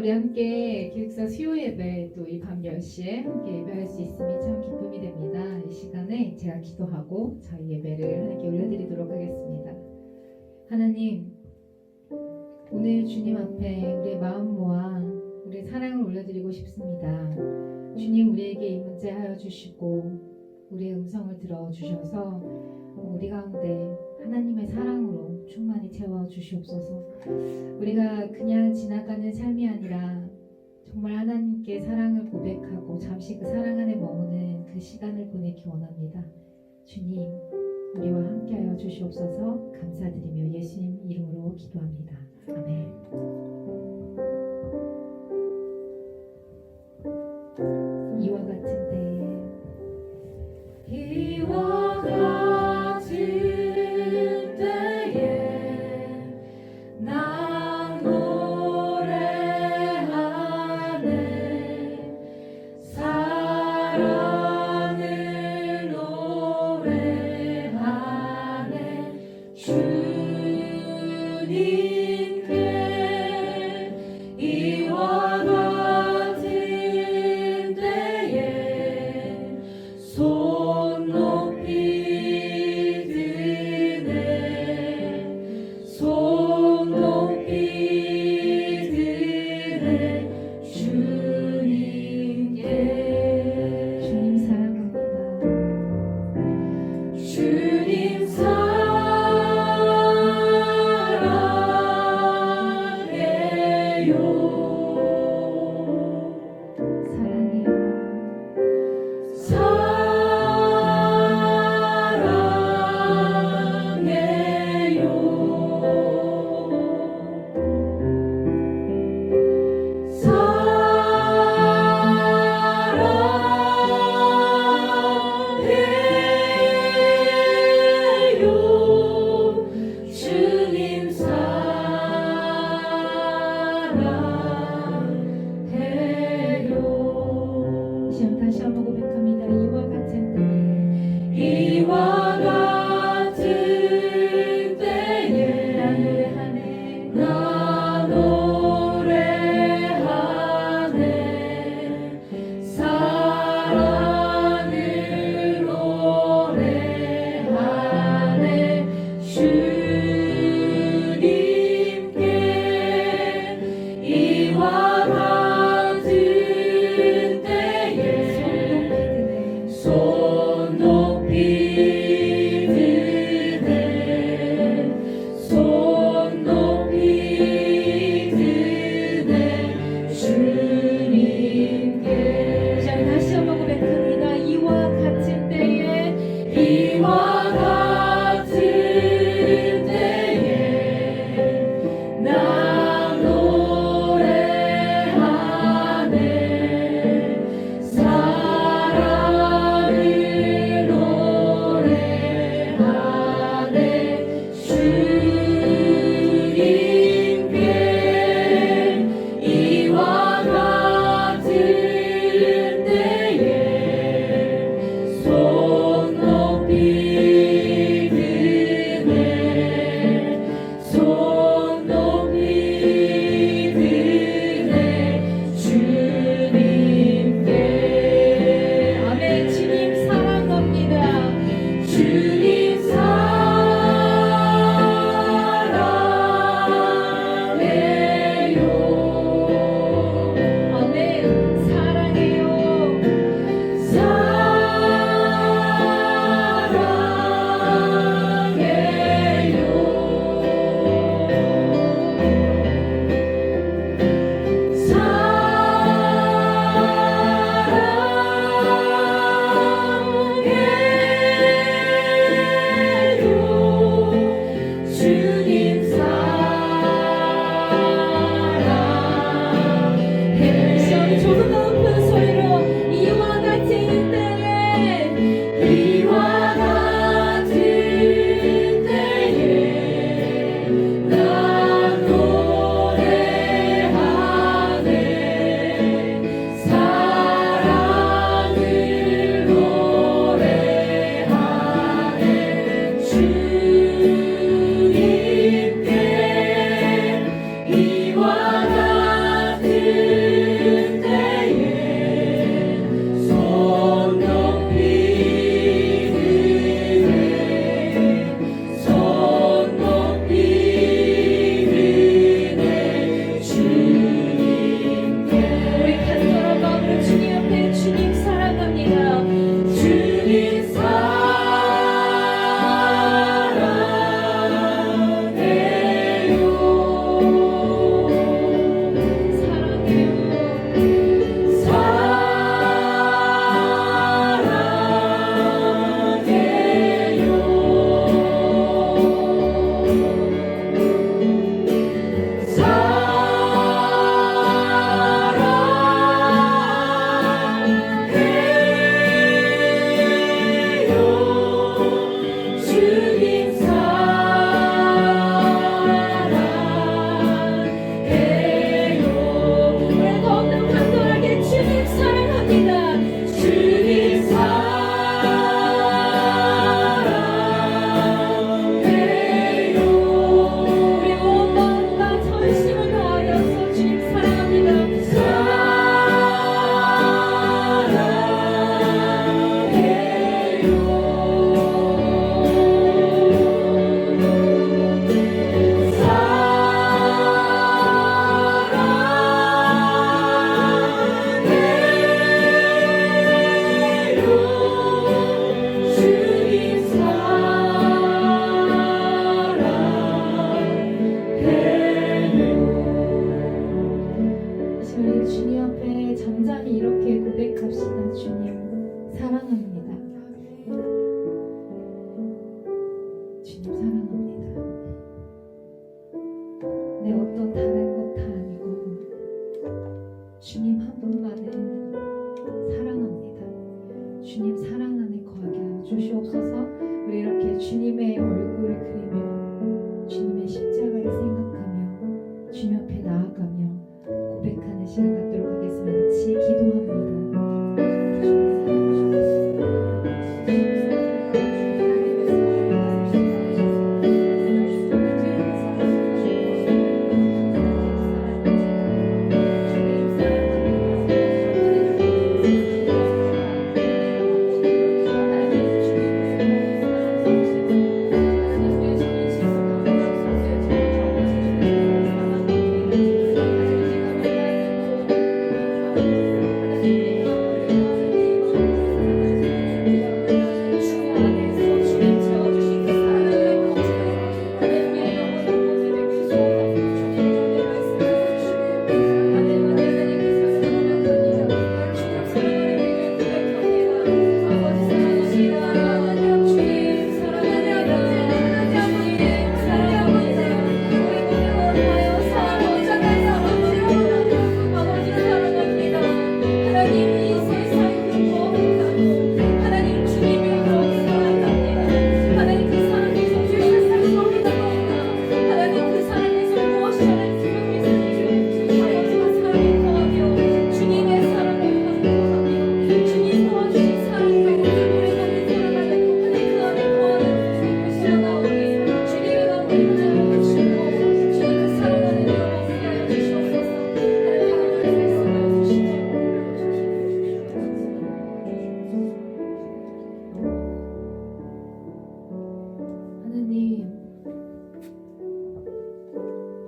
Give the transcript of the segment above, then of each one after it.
우리 함께 기숙사 수요 예배 또 이 밤 10시에 함께 예배할 수 있음이 참 기쁨이 됩니다. 이 시간에 제가 기도하고 저희 예배를 하나님께 올려드리도록 하겠습니다. 하나님, 오늘 주님 앞에 우리의 마음 모아 우리의 사랑을 올려드리고 싶습니다. 주님, 우리에게 이 문제 하여 주시고 우리의 음성을 들어주셔서 우리 가운데 하나님의 사랑으로 충만히 채워주시옵소서. 우리가 그냥 지나가는 삶이 아니라 정말 하나님께 사랑을 고백하고 잠시 그 사랑 안에 머무는 그 시간을 보내기 원합니다. 주님, 우리와 함께하여 주시옵소서. 감사드리며 예수님 이름으로 기도합니다. 아멘. 이와 같은데 이와 같은 때에 난 노래하네 사랑을 노래하네 주님께 주시옵소서. 우리 이렇게 주님의 얼굴을 그리며 주님의 십자가를 생각하며 주님 앞에 나아가며 고백하는 시간 갖도록 하겠습니다. 같이 기도합니다.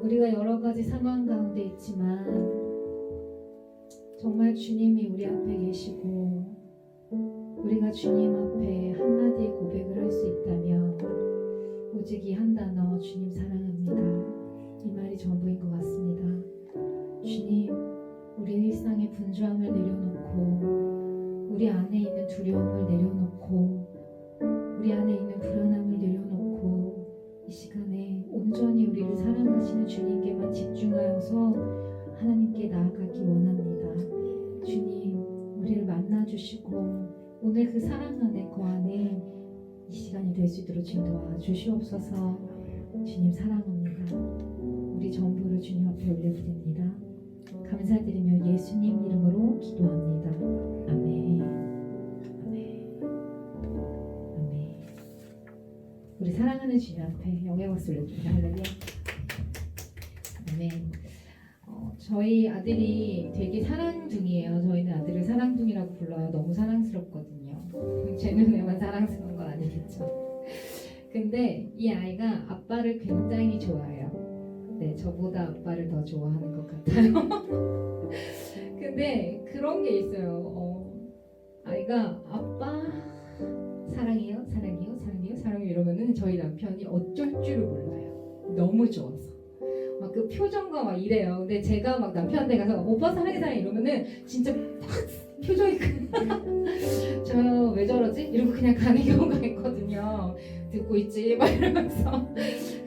우리가 여러 가지 상황 가운데 있지만 정말 주님이 우리 앞에 계시고 우리가 주님 앞에 한마디의 고백을 할 수 있다면 오직 이 한 단어 주님 사랑합니다. 이 말이 전부인 것 같습니다. 주님, 우리 일상의 분주함을 내려놓고 우리 안에 있는 두려움을 내려놓고 우리 안에 있는 불안함을 내려놓고 이 시간에 온전히 우리를 사랑하시는 주님께만 집중하여서 하나님께 나아가기 원합니다. 주님, 우리를 만나주시고 오늘 그 사랑 안에 거하는 이 시간이 될 수 있도록 주님 도와주시옵소서. 주님 사랑합니다. 우리 전부를 주님 앞에 올려드립니다. 감사드리며 예수님 이름으로 기도합니다. 아멘. 아멘. 아멘. 우리 사랑하는 주님 앞에 영광의 박수 올려드립니다. 할렐루야. 아멘. 저희 아들이 되게 사랑둥이에요. 저희는 아들을 사랑둥이라고 불러요. 너무 사랑스럽거든요. 제 눈에만 사랑스러운 건 아니겠죠. 근데 이 아이가 아빠를 굉장히 좋아해요. 네, 저보다 아빠를 더 좋아하는 것 같아요. 근데 그런 게 있어요. 아이가 아빠 사랑해요, 사랑해요, 사랑해요, 사랑해요 이러면은 저희 남편이 어쩔 줄을 몰라요. 너무 좋아서. 막 그 표정과 막 이래요. 근데 제가 막 남편한테 가서 오빠 사랑해 사랑해 이러면은 진짜 막 표정이 저 왜 저러지? 이러고 그냥 가는 경우가 있거든요. 듣고 있지 막 이러면서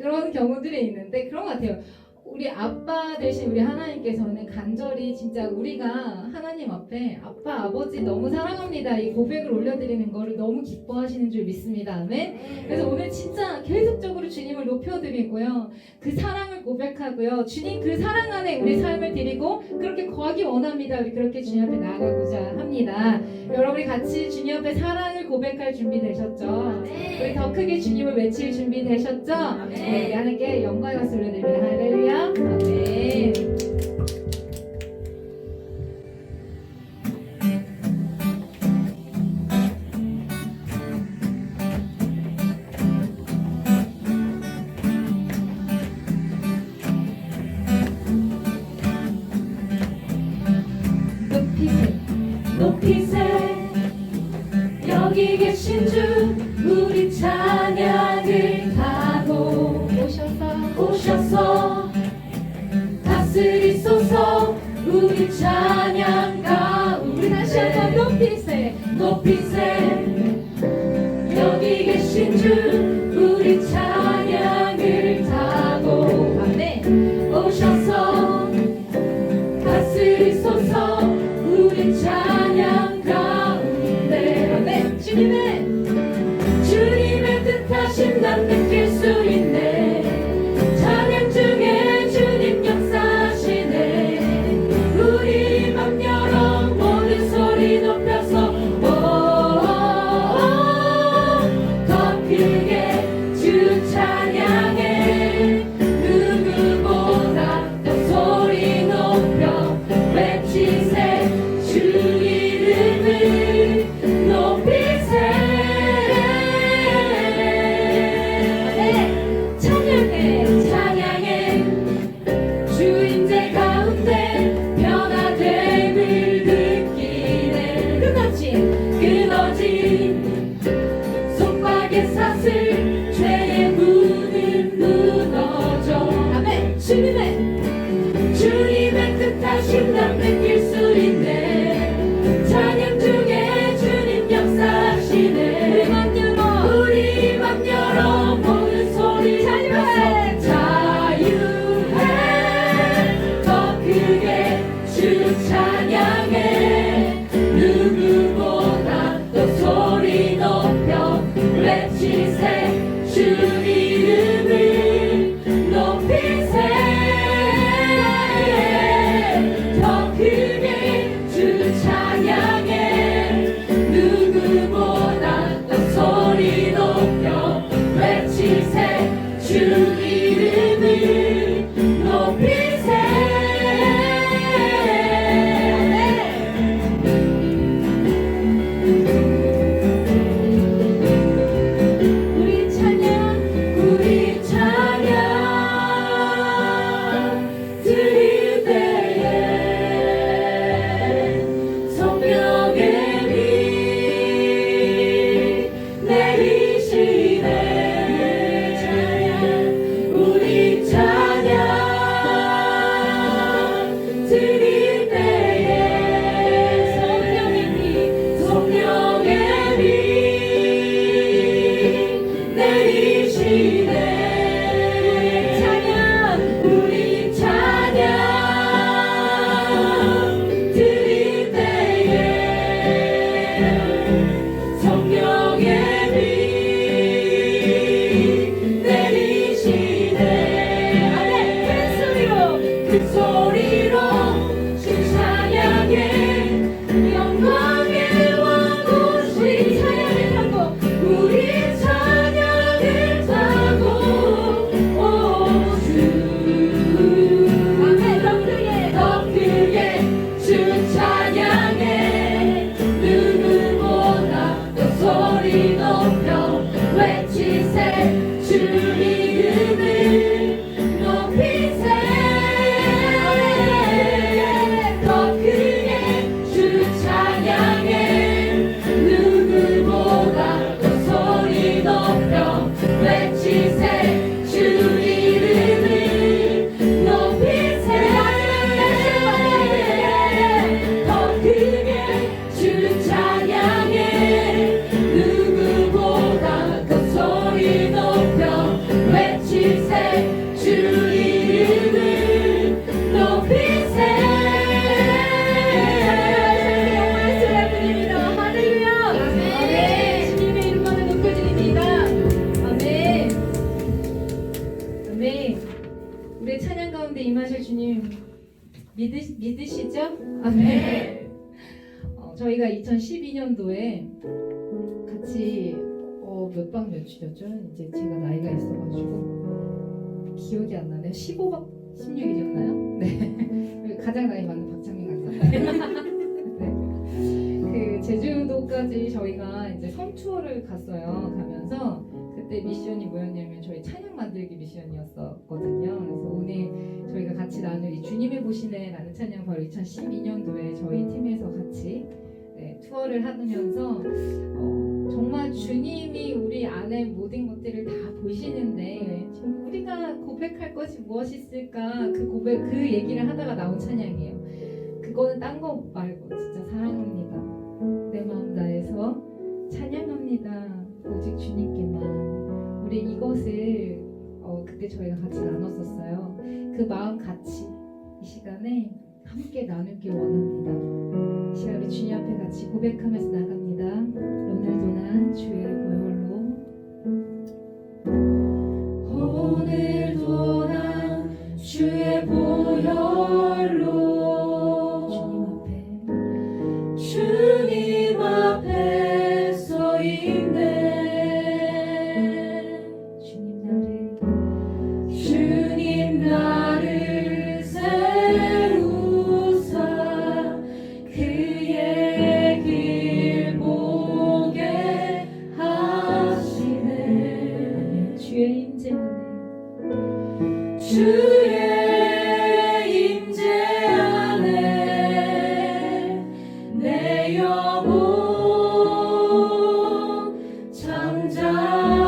그런 경우들이 있는데 그런 것 같아요. 우리 아빠 대신 우리 하나님께서는 간절히 진짜 우리가 하나님 앞에 아빠 아버지 너무 사랑합니다 이 고백을 올려드리는 거를 너무 기뻐하시는 줄 믿습니다. 아멘. 그래서 오늘 진짜 계속적으로 주님을 높여드리고요, 그 사랑을 고백하고요, 주님 그 사랑 안에 우리 삶을 드리고 그렇게 거하기 원합니다. 우리 그렇게 주님 앞에 나아가고자 합니다. 여러분이 같이 주님 앞에 사랑을 고백할 준비 되셨죠? 우리 더 크게 주님을 외칠 준비 되셨죠? 네, 우리 하나님께 영광의 박수 올려드립니다. 할렐루야. 아멘. 높이세 여기 계신 주 우리 찬양을 하고 오셔서 다스리소서 우리 찬양 가운데 우리 다시 한번 높이세 여기 계신 주 우리 찬양을 타고 아멘. 오셔서 다스리소서 우리 찬양 가운데 아멘. 주님의 주의 사슬 죄의 문은 무너져 아멘. 주님의 뜻하심 난 느낄 수 있네. 찬양 중에 주님 역사하시네. 우리 맘 열어 모든 소리 내서 자유해. 더 크게 주 찬양해. 누구보다 더 소리 높여 외치세. 주 이름을 높이세. 더 크게 주 찬양해. 누구보다 더 소리 높여 외치세. 주 이름을 높이세. 우리 찬양 드릴 때에 성령의 빛 내리시네. 우리 찬양 드릴 때에 성령의 빛 내리시네. 우리 찬양 드릴 때에 성령의 빛 내리시네. 큰 소리로 주 찬양해. 영광의 왕 오신 우리 찬양을 타고 오주. 더 크게 주 찬양해. 누구보다 더 소리 높여 외치세. 주 이름을 높이세. 더 크게 주 찬양해. 누구보다 더 소리 높여 외치세. 주 이름을 높이세. 더 크게 주 찬양해. 누구보다 더 소리 높여 외치세. 주 이름을 높이세. 할렐루야. 주님의 이름만을 높여드립니다. 아멘. 아멘. 우리의 찬양 가운데 임하실 주님 믿으시죠? 아멘. 저희가 2012년도에 같이 몇 박 며칠이었죠? 이제 제가 나이가 있어가지고 기억이 안 나네요. 15박 16일이었나요? 네. 가장 나이 많은 박창민 같아요. 그 제주도까지 저희가 이제 섬 투어를 갔어요. 가면서 그때 미션이 뭐였냐면 저희 찬양 만들기 미션이었거든요. 그래서 오늘 저희가 같이 나눌 이 주님의 보시네라는 찬양 바로 2012년도에 저희 팀에서 같이 투어를 하면서 정말 주님이 우리 안에 모든 것들을 다 보시는데 지금 우리가 고백할 것이 무엇이 있을까 그 얘기를 하다가 나온 찬양이에요. 그거는 딴 거 말고 진짜 사랑합니다. 내 마음 다해서 찬양합니다. 오직 주님께만. 우리 이것을 그때 저희가 같이 나눴었어요. 그 마음 같이 이 시간에 함께 나누길 원합니다. 이 시간에 주님 앞에 같이 고백하면서 나갑니다. 오늘도 난 주의 보혈로 오늘도 난 주의 보혈로 주님 앞에 서 있네. 주님 나를 세우사 그의 길 보게 하시네. 주의 임재 안에 주의 임재 안에 내 영혼 잠잠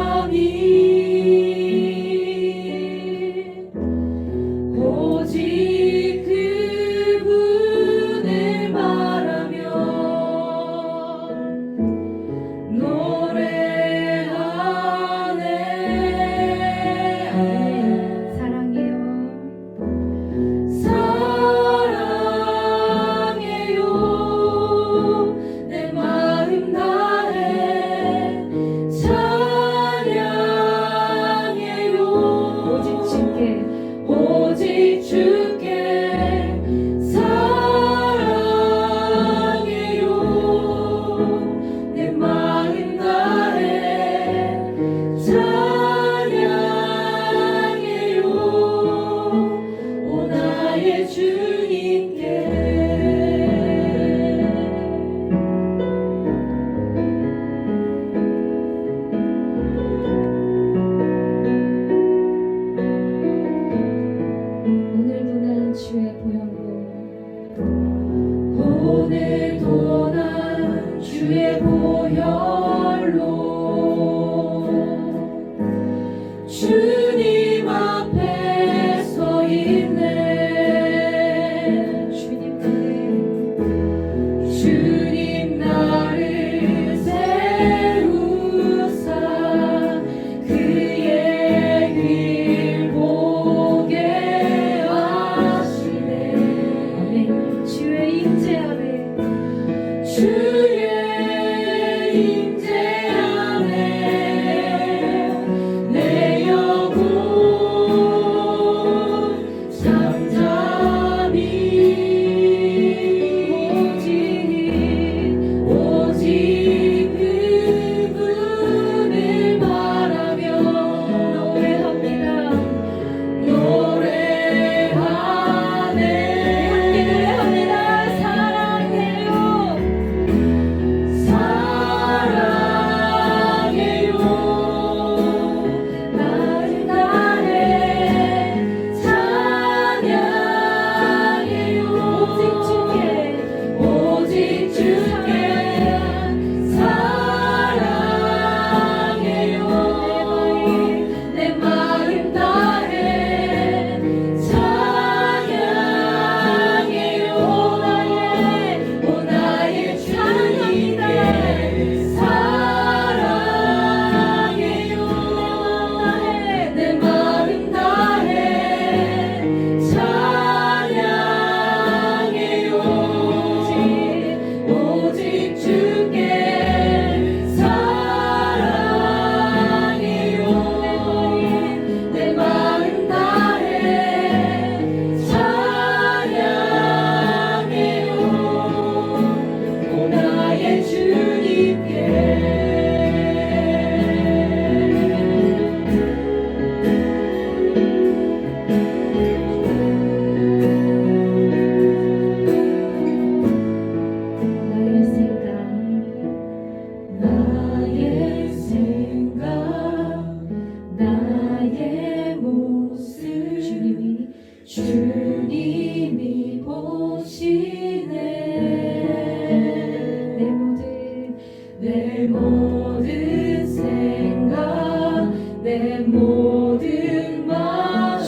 모든 마음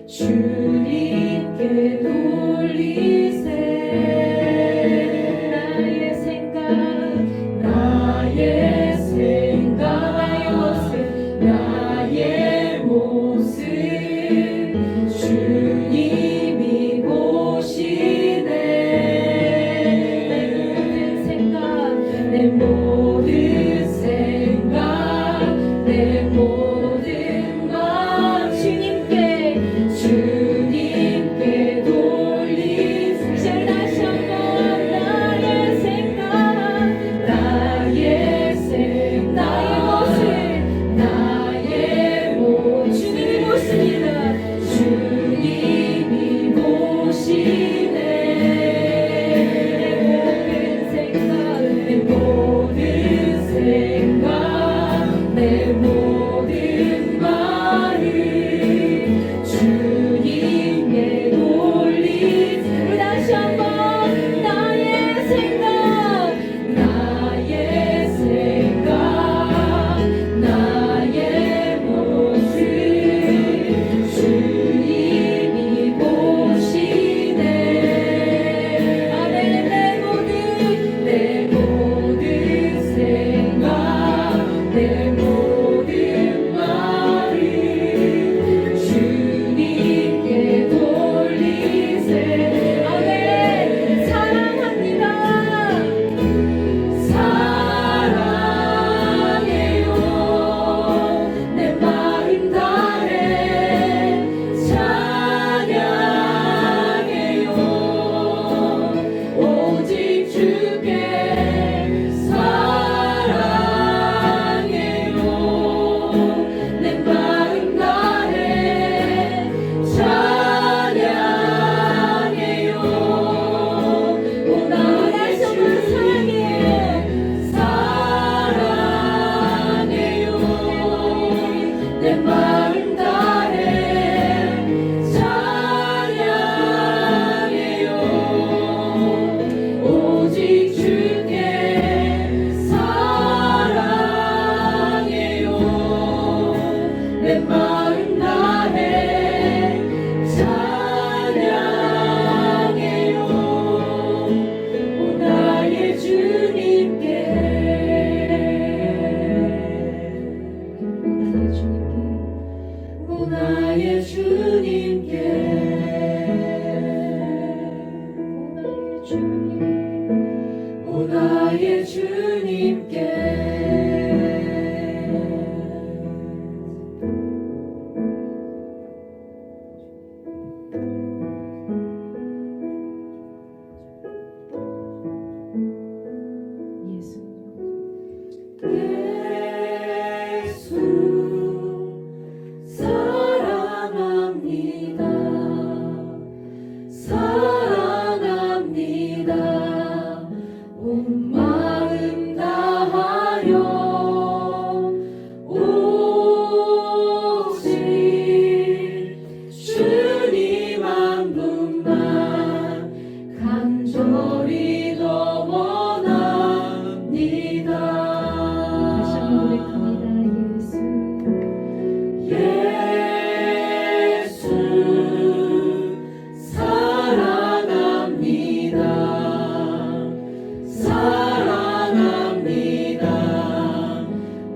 주님께 돌리세. 나의 생각 나의 모습 주님이 보시네. 내 모든 생각 내 모든 마음 주님께 돌리세. 다시 한번 나의 생각 나의 모습 나의 모습 주님이 보시네. 내 모든 생각 내 모든 말을 주님께 돌리세. 다시 한번 나의 생각 나의 모습 주님이 보시네. 아멘. 내 모든 생각 내 모든 말을 주님께 돌리세. 아멘. 사랑합니다. 사랑해요. 내 마음 다해 찬양해요. 오직 주께 사랑해요. 내 마음 다해 찬양해요. 오 나의 사랑해요. 내 마음 다해 찬양해요. 오직 주께 사랑해요. 내 마음 다해 찬양해요. 오 나의 주님께 오 나의 주님께 오 나의 주님께 예수. 예수 사랑합니다. 사랑합니다. 온 마음 다하여 오직 주님 한 분만 간절히 더 원합니다. 다시 한번 고백합니다. 예수 사랑합니다. 사랑합니다.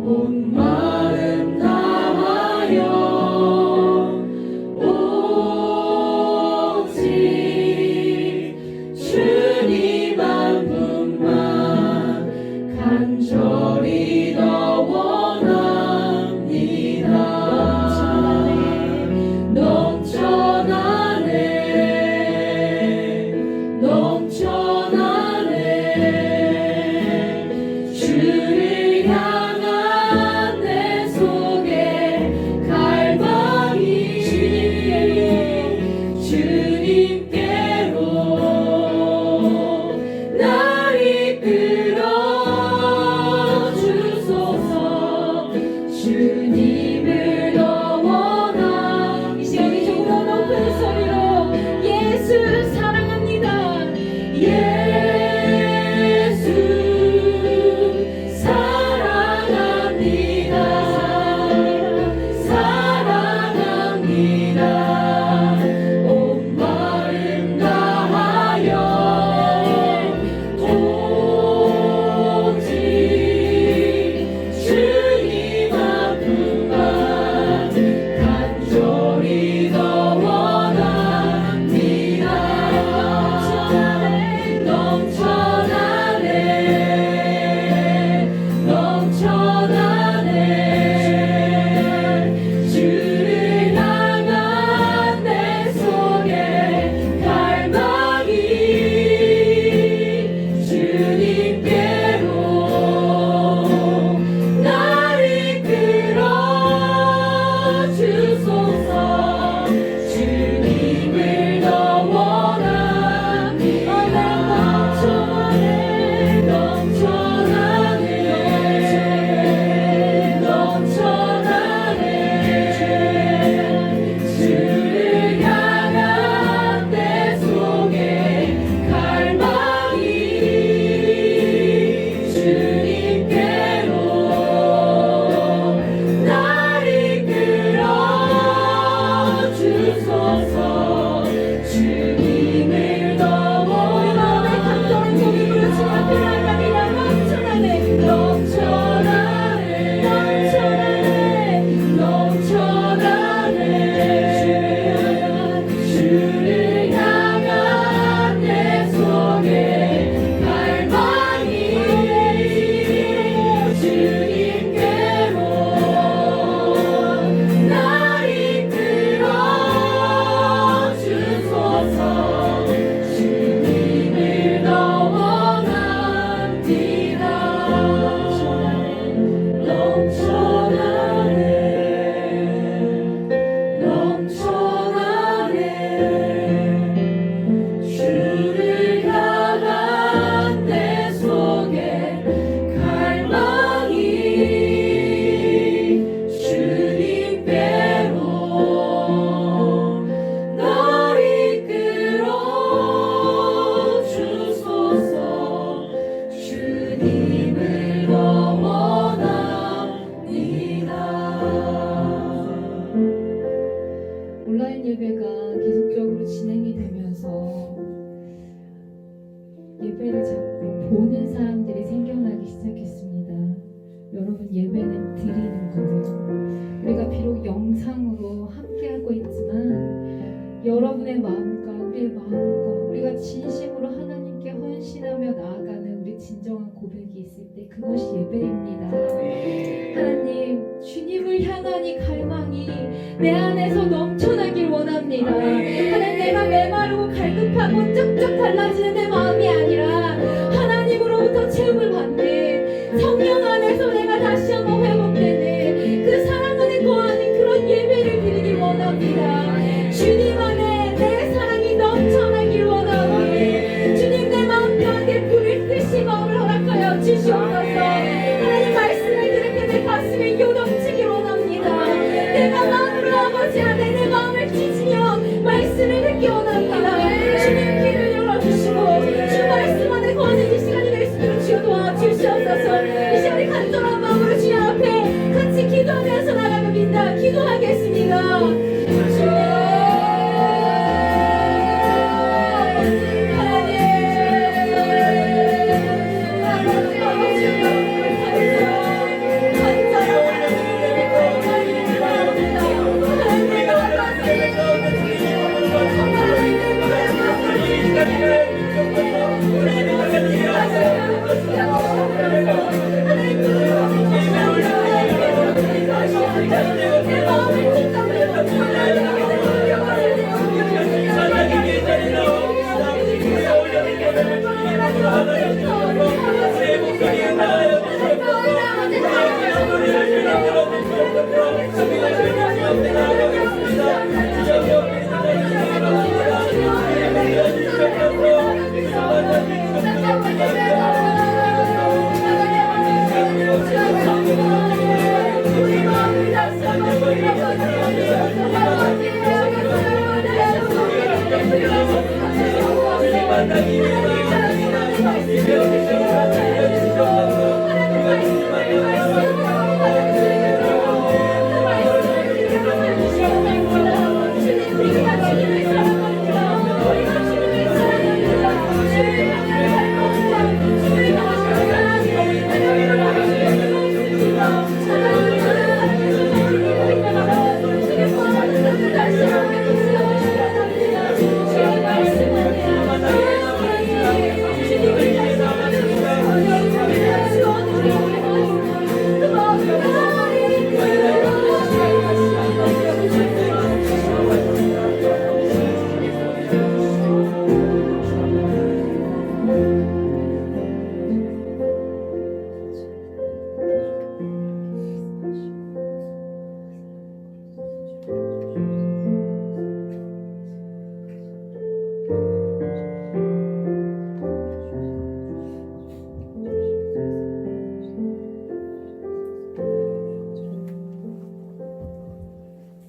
온 마음 다하여 오직 주님 한 분만 간절히 더 원합니다. 넘쳐나네 넘쳐나네 주를 향한 내 예배는 드리는 거예요. 우리가 비록 영상으로 함께하고 있지만 여러분의 마음과 우리의 마음과 우리가 진심으로 하나님께 헌신하며 나아가는 우리 진정한 고백이 있을 때 그것이 예배입니다. 하나님, 주님을 향한 이 갈망이 내 안에서 넘쳐나길 원합니다. 하나님, 내가 메마르고 갈급하고 쩍쩍 달라지는 내 마음이 아니라 하나님으로부터 채움을 받는 성령 안에서 내가 다시 한번 회복되는 그 사랑 안에 거하는 그런 예배를 드리길 원합니다. 주님 안에 내 사랑이 넘쳐나길 원하오니 주님, 내 마음 가운데 불을 끄시 마음을 허락하여 주시옵소서. 하나님, 말씀을 들을 때 내 가슴이 요동치길 원합니다. 내가 마음으로 아버지 안에 내 마음을 찢으며 말씀을 듣기 원합니다. 주님, 귀를 열어주시고 주 말씀 안에 거하는 이 시간이 될 수 있도록 주여 도와주시옵소서. 이 시간에 간절한 마음으로 주님 앞에 같이 기도하면서 나아갑니다. 기도하겠습니다.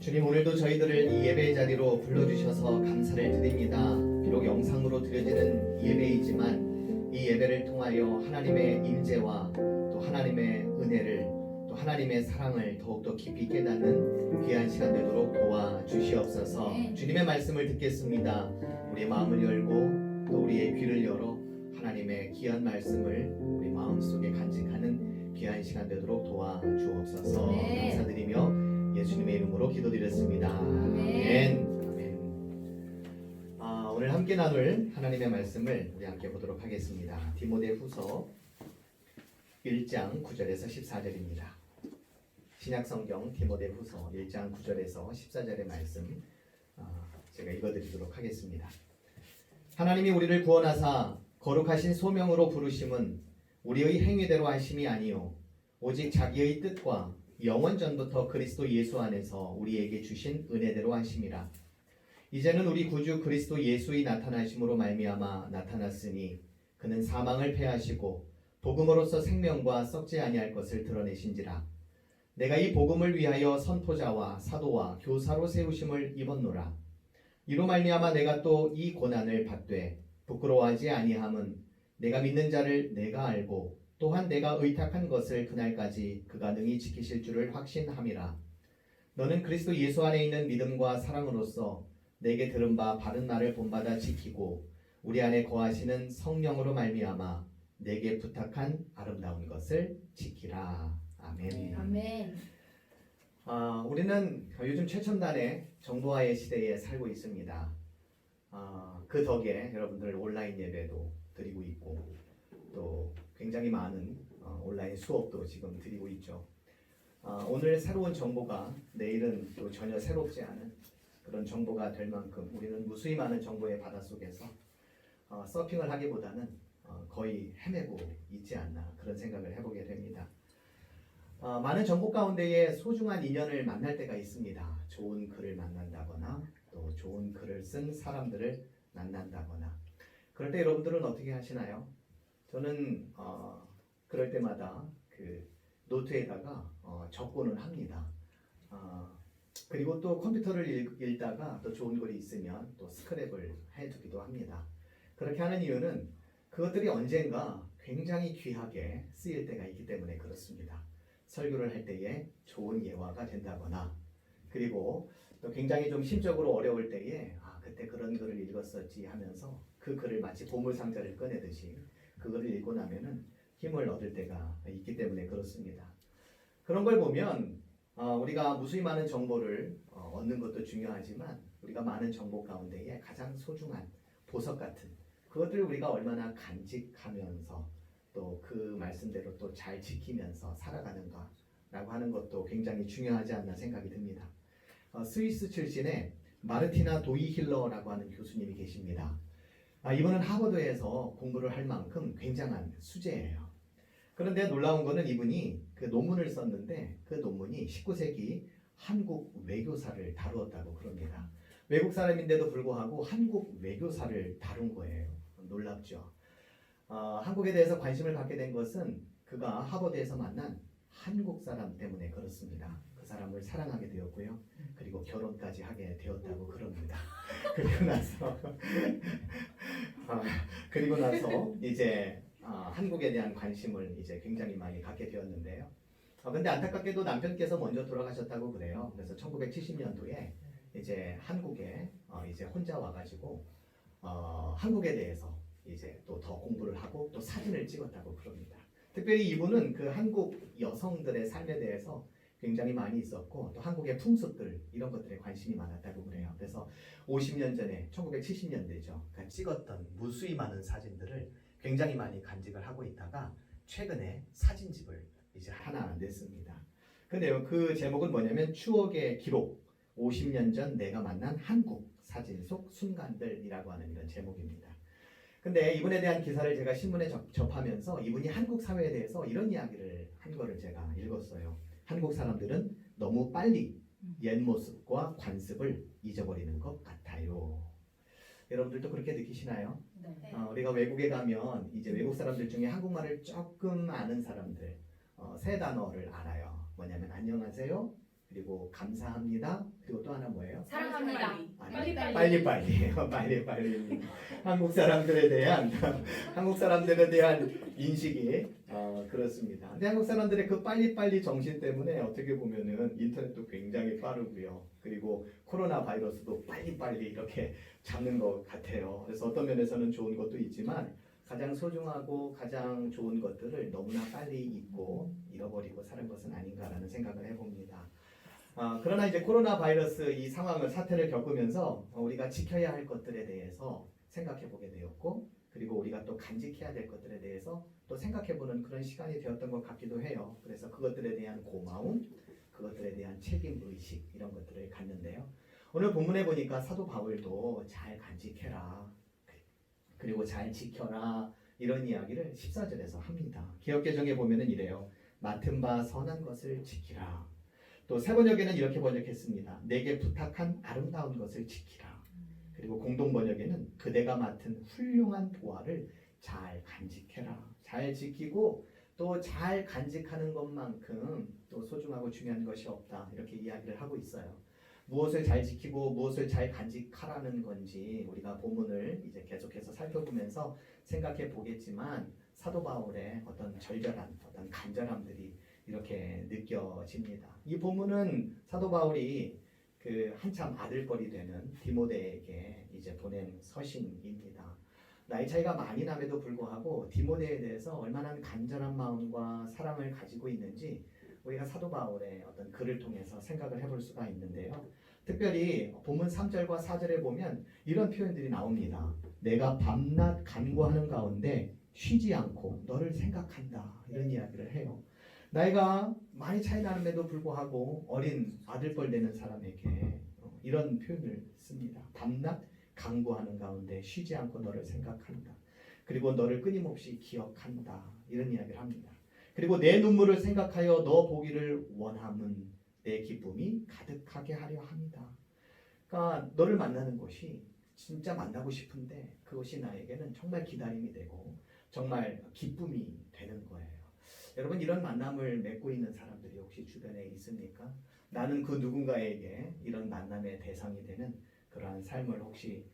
주님, 오늘도 저희들을 이 예배의 자리로 불러주셔서 감사를 드립니다. 비록 영상으로 드려지는 예배이지만 이 예배를 통하여 하나님의 임재와 또 하나님의 은혜를 또 하나님의 사랑을 더욱더 깊이 깨닫는 귀한 시간 되도록 도와주시옵소서. 주님의 말씀을 듣겠습니다. 우리의 마음을 열고 또 우리의 귀를 열어 하나님의 귀한 말씀을 우리 마음속에 간직하는 귀한 시간 되도록 도와주옵소서. 감사드리며 예수님의 이름으로 기도드렸습니다. 아멘. 오늘 함께 나눌 하나님의 말씀을 우리 함께 보도록 하겠습니다. 디모데후서 1장 9절에서 14절입니다. 신약성경 디모데후서 1장 9절에서 14절의 말씀 제가 읽어드리도록 하겠습니다. 하나님이 우리를 구원하사 거룩하신 소명으로 부르심은 우리의 행위대로 하심이 아니요 오직 자기의 뜻과 영원 전부터 그리스도 예수 안에서 우리에게 주신 은혜대로 하심이라. 이제는 우리 구주 그리스도 예수의 나타나심으로 말미암아 나타났으니 그는 사망을 패하시고 복음으로써 생명과 썩지 아니할 것을 드러내신지라. 내가 이 복음을 위하여 선포자와 사도와 교사로 세우심을 입었노라. 이로 말미암아 내가 또 이 고난을 받되 부끄러워하지 아니함은 내가 믿는 자를 내가 알고 또한 내가 의탁한 것을 그날까지 그가 능히 지키실 줄을 확신함이라. 너는 그리스도 예수 안에 있는 믿음과 사랑으로서 내게 들은 바 바른 말을 본받아 지키고 우리 안에 거하시는 성령으로 말미암아 내게 부탁한 아름다운 것을 지키라. 아멘. 아멘. 우리는 요즘 최첨단의 정보화의 시대에 살고 있습니다. 그 덕에 여러분들 온라인 예배도 드리고 있고 또 굉장히 많은 온라인 수업도 지금 드리고 있죠. 오늘 새로운 정보가 내일은 또 전혀 새롭지 않은 그런 정보가 될 만큼 우리는 무수히 많은 정보의 바닷속에서 서핑을 하기보다는 거의 헤매고 있지 않나 그런 생각을 해보게 됩니다. 많은 정보 가운데에 소중한 인연을 만날 때가 있습니다. 좋은 글을 만난다거나 또 좋은 글을 쓴 사람들을 만난다거나 그럴 때 여러분들은 어떻게 하시나요? 저는 그럴 때마다 그 노트에다가 적고는 합니다. 그리고 또 컴퓨터를 읽다가 또 좋은 글이 있으면 또 스크랩을 해두기도 합니다. 그렇게 하는 이유는 그것들이 언젠가 굉장히 귀하게 쓰일 때가 있기 때문에 그렇습니다. 설교를 할 때에 좋은 예화가 된다거나 그리고 또 굉장히 좀 심적으로 어려울 때에 그때 그런 글을 읽었었지 하면서 그 글을 마치 보물상자를 꺼내듯이 그거를 읽고 나면은 힘을 얻을 때가 있기 때문에 그렇습니다. 그런 걸 보면 우리가 무수히 많은 정보를 얻는 것도 중요하지만 우리가 많은 정보 가운데에 가장 소중한 보석 같은 그것들을 우리가 얼마나 간직하면서 또 그 말씀대로 또 잘 지키면서 살아가는가라고 하는 것도 굉장히 중요하지 않나 생각이 듭니다. 스위스 출신의 마르티나 도이힐러라고 하는 교수님이 계십니다. 이분은 하버드에서 공부를 할 만큼 굉장한 수재예요. 그런데 놀라운 거는 이분이 그 논문을 썼는데 그 논문이 19세기 한국 외교사를 다루었다고 그럽니다. 외국 사람인데도 불구하고 한국 외교사를 다룬 거예요. 놀랍죠. 한국에 대해서 관심을 갖게 된 것은 그가 하버드에서 만난 한국 사람 때문에 그렇습니다. 그 사람을 사랑하게 되었고요. 그리고 결혼까지 하게 되었다고 그럽니다. 그리고 나서 이제 한국에 대한 관심을 이제 굉장히 많이 갖게 되었는데요. 근데 안타깝게도 남편께서 먼저 돌아가셨다고 그래요. 그래서 1970년도에 이제 한국에 이제 혼자 와가지고 한국에 대해서 이제 또 더 공부를 하고 또 사진을 찍었다고 그럽니다. 특별히 이분은 그 한국 여성들의 삶에 대해서 굉장히 많이 있었고 또 한국의 풍습들 이런 것들에 관심이 많았다고 그래요. 그래서 50년 전에 1970년대죠. 그러니까 찍었던 무수히 많은 사진들을 굉장히 많이 간직을 하고 있다가 최근에 사진집을 이제 하나 냈습니다. 근데요 그 제목은 뭐냐면 추억의 기록 50년 전 내가 만난 한국 사진 속 순간들이라고 하는 이런 제목입니다. 근데 이분에 대한 기사를 제가 신문에 접하면서 이분이 한국 사회에 대해서 이런 이야기를 한 거를 제가 읽었어요. 한국 사람들은 너무 빨리 옛 모습과 관습을 잊어버리는 것 같아요. 여러분들도 그렇게 느끼시나요? 네. 우리가 외국에 가면 이제 외국 사람들 중에 한국말을 조금 아는 사람들 세 단어를 알아요. 뭐냐면 안녕하세요. 그리고 감사합니다. 그리고 또 하나 뭐예요? 사랑합니다. 빨리빨리. 한국 사람들에 대한 인식이 그렇습니다. 근데 한국 사람들의 그 빨리빨리 정신 때문에 어떻게 보면은 인터넷도 굉장히 빠르고요. 그리고 코로나 바이러스도 빨리빨리 이렇게 잡는 것 같아요. 그래서 어떤 면에서는 좋은 것도 있지만 가장 소중하고 가장 좋은 것들을 너무나 빨리 잊고 잃어버리고 사는 것은 아닌가라는 생각을 해봅니다. 그러나 이제 코로나 바이러스 이 사태를 겪으면서 우리가 지켜야 할 것들에 대해서 생각해 보게 되었고 그리고 우리가 또 간직해야 될 것들에 대해서 또 생각해 보는 그런 시간이 되었던 것 같기도 해요. 그래서 그것들에 대한 고마움, 그것들에 대한 책임 의식 이런 것들을 갖는데요. 오늘 본문에 보니까 사도 바울도 잘 간직해라 그리고 잘 지켜라 이런 이야기를 14절에서 합니다. 기억개정에 보면은 이래요. 맡은 바 선한 것을 지키라. 또 세번역에는 이렇게 번역했습니다. 내게 부탁한 아름다운 것을 지키라. 그리고 공동번역에는 그대가 맡은 훌륭한 보화를 잘 간직해라. 잘 지키고 또 잘 간직하는 것만큼 또 소중하고 중요한 것이 없다. 이렇게 이야기를 하고 있어요. 무엇을 잘 지키고 무엇을 잘 간직하라는 건지 우리가 본문을 이제 계속해서 살펴보면서 생각해 보겠지만 사도 바울의 어떤 절절한 어떤 간절함들이 이렇게 느껴집니다. 이 본문은 사도 바울이 그 한참 아들뻘이 되는 디모데에게 이제 보낸 서신입니다. 나이 차이가 많이 남에도 불구하고 디모데에 대해서 얼마나 간절한 마음과 사랑을 가지고 있는지 우리가 사도 바울의 어떤 글을 통해서 생각을 해볼 수가 있는데요. 특별히 본문 3절과 4절에 보면 이런 표현들이 나옵니다. 내가 밤낮 간구하는 가운데 쉬지 않고 너를 생각한다. 이런 이야기를 해요. 나이가 많이 차이 나는데도 불구하고 어린 아들뻘 되는 사람에게 이런 표현을 씁니다. 밤낮 간구하는 가운데 쉬지 않고 너를 생각한다. 그리고 너를 끊임없이 기억한다. 이런 이야기를 합니다. 그리고 내 눈물을 생각하여 너 보기를 원함은 내 기쁨이 가득하게 하려 합니다. 그러니까 너를 만나는 것이 진짜 만나고 싶은데 그것이 나에게는 정말 기다림이 되고 정말 기쁨이 되는 거예요. 여러분 이런 만남을 맺고 있는 사람들이 혹시 주변에 있습니까? 나는 그 누군가에게 이런 만남의 대상이 되는 그러한 삶을 혹시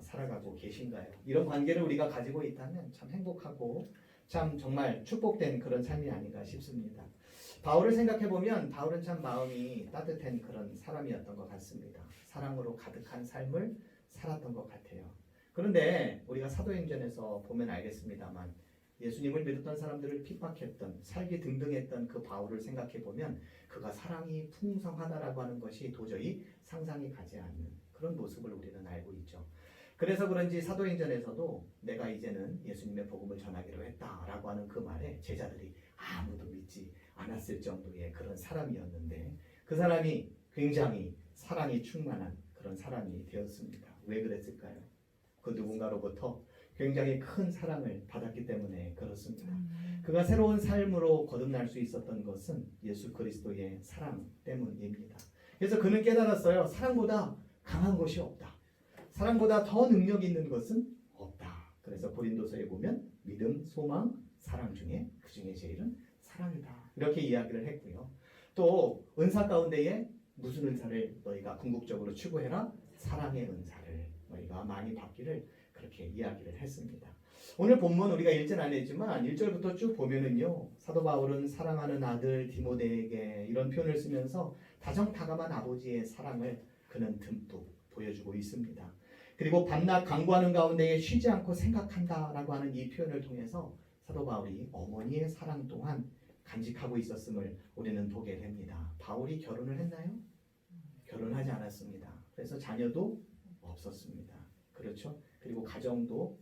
살아가고 계신가요? 이런 관계를 우리가 가지고 있다면 참 행복하고 참 정말 축복된 그런 삶이 아닌가 싶습니다. 바울을 생각해 보면 바울은 참 마음이 따뜻한 그런 사람이었던 것 같습니다. 사랑으로 가득한 삶을 살았던 것 같아요. 그런데 우리가 사도행전에서 보면 알겠습니다만 예수님을 믿었던 사람들을 핍박했던 살기 등등했던 그 바울을 생각해 보면 그가 사랑이 풍성하다라고 하는 것이 도저히 상상이 가지 않는 그런 모습을 우리는 알고 있죠. 그래서 그런지 사도행전에서도 내가 이제는 예수님의 복음을 전하기로 했다라고 하는 그 말에 제자들이 아무도 믿지 않았을 정도의 그런 사람이었는데 그 사람이 굉장히 사랑이 충만한 그런 사람이 되었습니다. 왜 그랬을까요? 그 누군가로부터 굉장히 큰 사랑을 받았기 때문에 그렇습니다. 그가 새로운 삶으로 거듭날 수 있었던 것은 예수 그리스도의 사랑 때문입니다. 그래서 그는 깨달았어요. 사랑보다 강한 것이 없다. 사랑보다 더 능력 있는 것은 없다. 그래서 고린도서에 보면 믿음, 소망, 사랑 중에 그 중에 제일은 사랑이다. 이렇게 이야기를 했고요. 또 은사 가운데에 무슨 은사를 너희가 궁극적으로 추구해라? 사랑의 은사를 너희가 많이 받기를 그렇게 이야기를 했습니다. 오늘 본문 우리가 읽진 않았지만 1절부터 쭉 보면은요. 사도 바울은 사랑하는 아들 디모데에게 이런 표현을 쓰면서 다정다감한 아버지의 사랑을 그는 듬뿍 보여주고 있습니다. 그리고 밤낮 간구하는 가운데에 쉬지 않고 생각한다라고 하는 이 표현을 통해서 사도 바울이 어머니의 사랑 또한 간직하고 있었음을 우리는 보게 됩니다. 바울이 결혼을 했나요? 결혼하지 않았습니다. 그래서 자녀도 없었습니다. 그렇죠? 그리고 가정도